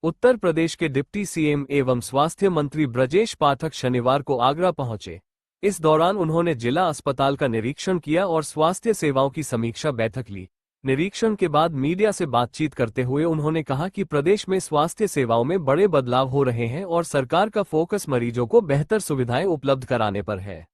उत्तर प्रदेश के deputy CM एवं स्वास्थ्य मंत्री ब्रजेश पाठक शनिवार को आगरा पहुंचे। इस दौरान उन्होंने जिला अस्पताल का निरीक्षण किया और स्वास्थ्य सेवाओं की समीक्षा बैठक ली। निरीक्षण के बाद मीडिया से बातचीत करते हुए उन्होंने कहा कि प्रदेश में स्वास्थ्य सेवाओं में बड़े बदलाव हो रहे हैं और सरकार का फोकस मरीजों को बेहतर सुविधाएं उपलब्ध कराने पर है।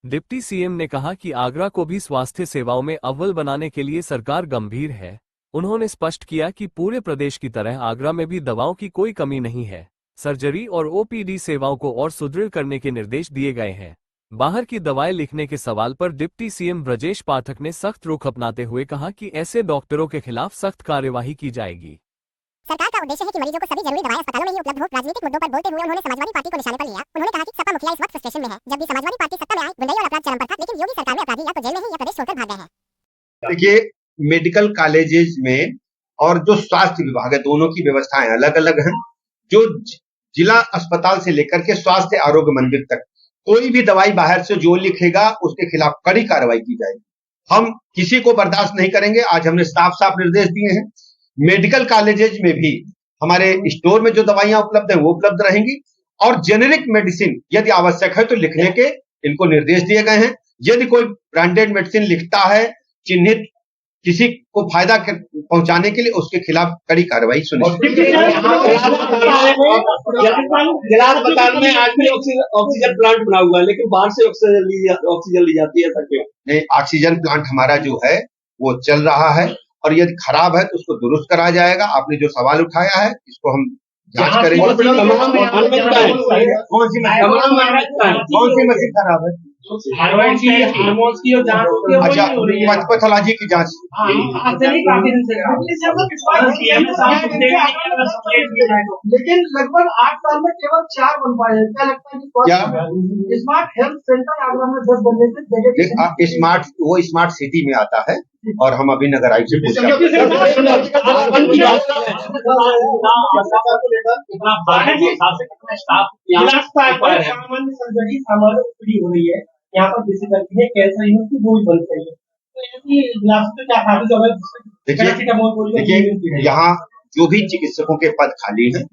डिप्टी सीएम ने कहा कि आगरा को भी स्वास्थ्य सेवाओं में अव्वल बनाने के लिए सरकार गंभीर है। उन्होंने स्पष्ट किया कि पूरे प्रदेश की तरह आगरा में भी दवाओं की कोई कमी नहीं है। सर्जरी और ओपीडी सेवाओं को और सुदृढ़ करने के निर्देश दिए गए हैं। बाहर की दवाएं लिखने के सवाल पर डिप्टी सीएम ब्रजेश पाठक ने सख्त रुख अपनाते हुए कहा कि ऐसे डॉक्टरों के खिलाफ सख्त कार्यवाही की जाएगी। सरकार का उद्देश्य है कि मरीजों को सभी जरूरी दवाएं अस्पतालों में ही उपलब्ध हो। राजनीतिक मुद्दों पर बोलते हुए उन्होंने समाजवादी पार्टी को निशाने पर लिया। उन्होंने कहा कि सपा मुखिया इस वक्त फ्रस्ट्रेशन में है। जब भी समाजवादी पार्टी सत्ता में आई, गुंडाई और अपराध चरम पर था, लेकिन योगी सरकार में अपराधी या तो जेल में है या प्रदेश छोड़कर भाग गए हैं। देखिए, मेडिकल कॉलेजेस में और जो स्वास्थ्य विभाग है, दोनों की व्यवस्थाएं अलग अलग हैं। जो जिला अस्पताल से लेकर के स्वास्थ्य आरोग्य मंदिर तक कोई भी दवाई बाहर से जो लिखेगा उसके खिलाफ कड़ी कार्रवाई की जाएगी। हम किसी को बर्दाश्त नहीं करेंगे। आज हमने साफ साफ निर्देश दिए हैं। मेडिकल कॉलेजेज में भी हमारे स्टोर में जो दवाइयां उपलब्ध है वो उपलब्ध रहेंगी और जेनेरिक मेडिसिन यदि आवश्यक है तो लिखने के इनको निर्देश दिए गए हैं। यदि कोई ब्रांडेड मेडिसिन लिखता है चिन्हित किसी को फायदा पहुंचाने के लिए, उसके खिलाफ कड़ी कार्रवाई सुनिश्चित। जिला अस्पताल में आज भी ऑक्सीजन प्लांट बना हुआ है, लेकिन बाहर से ऑक्सीजन ली जाती है। सर क्यों नहीं? ऑक्सीजन प्लांट हमारा जो है वो चल रहा है और यदि खराब है तो उसको दुरुस्त करा जाएगा। आपने जो सवाल उठाया है इसको हम जांच करेंगे। कौन सी मशीन खराब है? अच्छा, पैथोलॉजी की जांच। लेकिन लगभग 8 साल में केवल 4 बन पाए हैं। क्या लगता है कि क्या स्मार्ट हेल्थ सेंटर आगरा में 10 बनने से जगह वो स्मार्ट सिटी में आता है और हम अभी नगर आयुक्त से पूछा सामान्य सर्जरी सामान्य फ्री हो रही है। यहाँ पर बेसिकली है कैंसर यूनिट की वो भी बन रही है। तो ऐसी देखिए, यहाँ जो भी चिकित्सकों के पद खाली हैं,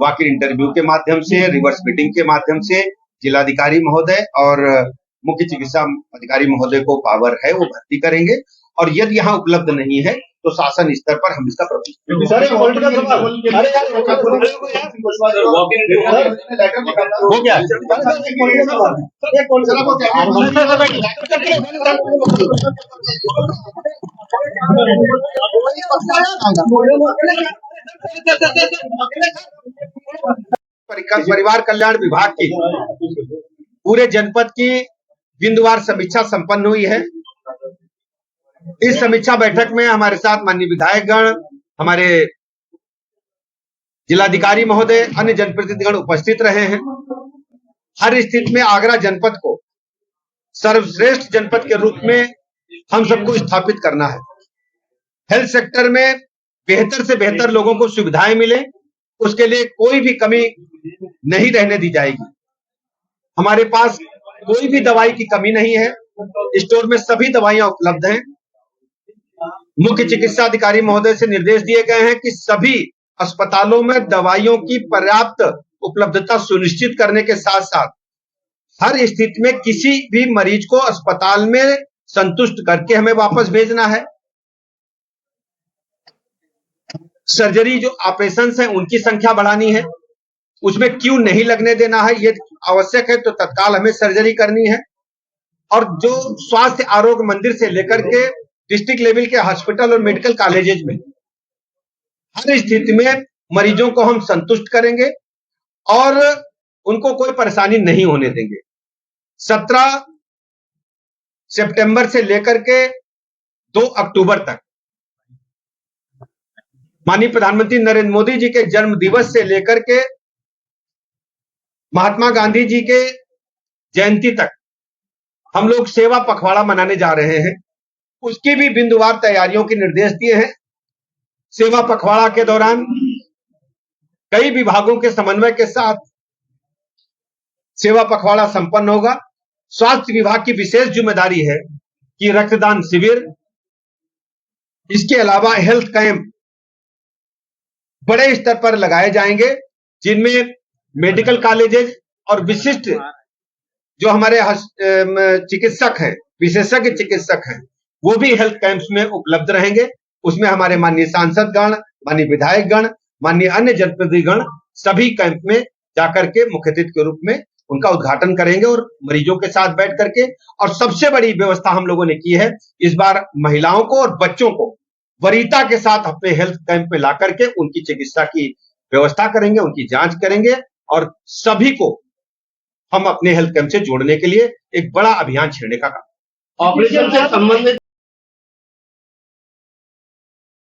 वॉक इन इंटरव्यू के माध्यम से, रिवर्स मीटिंग के माध्यम से जिलाधिकारी महोदय और मुख्य चिकित्सा अधिकारी महोदय को पावर है वो भर्ती करेंगे और यदि यहाँ उपलब्ध नहीं है तो शासन स्तर पर हम इसका परिवार कल्याण विभाग की पूरे जनपद की बिंदुवार समीक्षा संपन्न हुई है। इस समीक्षा बैठक में हमारे साथ माननीय विधायकगण, हमारे जिलाधिकारी महोदय, अन्य जनप्रतिनिधिगण उपस्थित रहे हैं। हर स्थिति में आगरा जनपद को सर्वश्रेष्ठ जनपद के रूप में हम सबको स्थापित करना है। हेल्थ सेक्टर में बेहतर से बेहतर लोगों को सुविधाएं मिले, उसके लिए कोई भी कमी नहीं रहने दी जाएगी। हमारे पास कोई भी दवाई की कमी नहीं है। स्टोर में सभी दवाइयां उपलब्ध हैं। मुख्य चिकित्सा अधिकारी महोदय से निर्देश दिए गए हैं कि सभी अस्पतालों में दवाइयों की पर्याप्त उपलब्धता सुनिश्चित करने के साथ साथ हर स्थिति में किसी भी मरीज को अस्पताल में संतुष्ट करके हमें वापस भेजना है। सर्जरी जो ऑपरेशंस हैं उनकी संख्या बढ़ानी है, उसमें क्यों नहीं लगने देना है। ये आवश्यक है तो तत्काल हमें सर्जरी करनी है। और जो स्वास्थ्य आरोग्य मंदिर से लेकर के डिस्ट्रिक्ट लेवल के हॉस्पिटल और मेडिकल कॉलेजेस में हर स्थिति में मरीजों को हम संतुष्ट करेंगे और उनको कोई परेशानी नहीं होने देंगे। 17 सितंबर से लेकर के 2 अक्टूबर तक माननीय प्रधानमंत्री नरेंद्र मोदी जी के जन्म दिवस से लेकर के महात्मा गांधी जी के जयंती तक हम लोग सेवा पखवाड़ा मनाने जा रहे हैं। उसकी भी बिंदुवार तैयारियों के निर्देश दिए हैं। सेवा पखवाड़ा के दौरान कई विभागों के समन्वय के साथ सेवा पखवाड़ा संपन्न होगा। स्वास्थ्य विभाग की विशेष जिम्मेदारी है कि रक्तदान शिविर, इसके अलावा हेल्थ कैंप बड़े स्तर पर लगाए जाएंगे, जिनमें मेडिकल कॉलेजेज और विशिष्ट जो हमारे चिकित्सक हैं, विशेषज्ञ चिकित्सक हैं, वो भी हेल्थ कैंप्स में उपलब्ध रहेंगे। उसमें हमारे माननीय सांसद गण, माननीय विधायक गण, माननीय अन्य जनप्रतिनिधि गण सभी कैंप में जाकर के मुख्य अतिथि के रूप में उनका उद्घाटन करेंगे और मरीजों के साथ बैठ करके। और सबसे बड़ी व्यवस्था हम लोगों ने की है, इस बार महिलाओं को और बच्चों को वरीयता के साथ अपने हेल्थ कैंप में ला करके उनकी चिकित्सा की व्यवस्था करेंगे, उनकी जांच करेंगे और सभी को हम अपने हेल्थ कैंप से जोड़ने के लिए एक बड़ा अभियान छेड़ने का काम। ऑपरेशन से संबंधित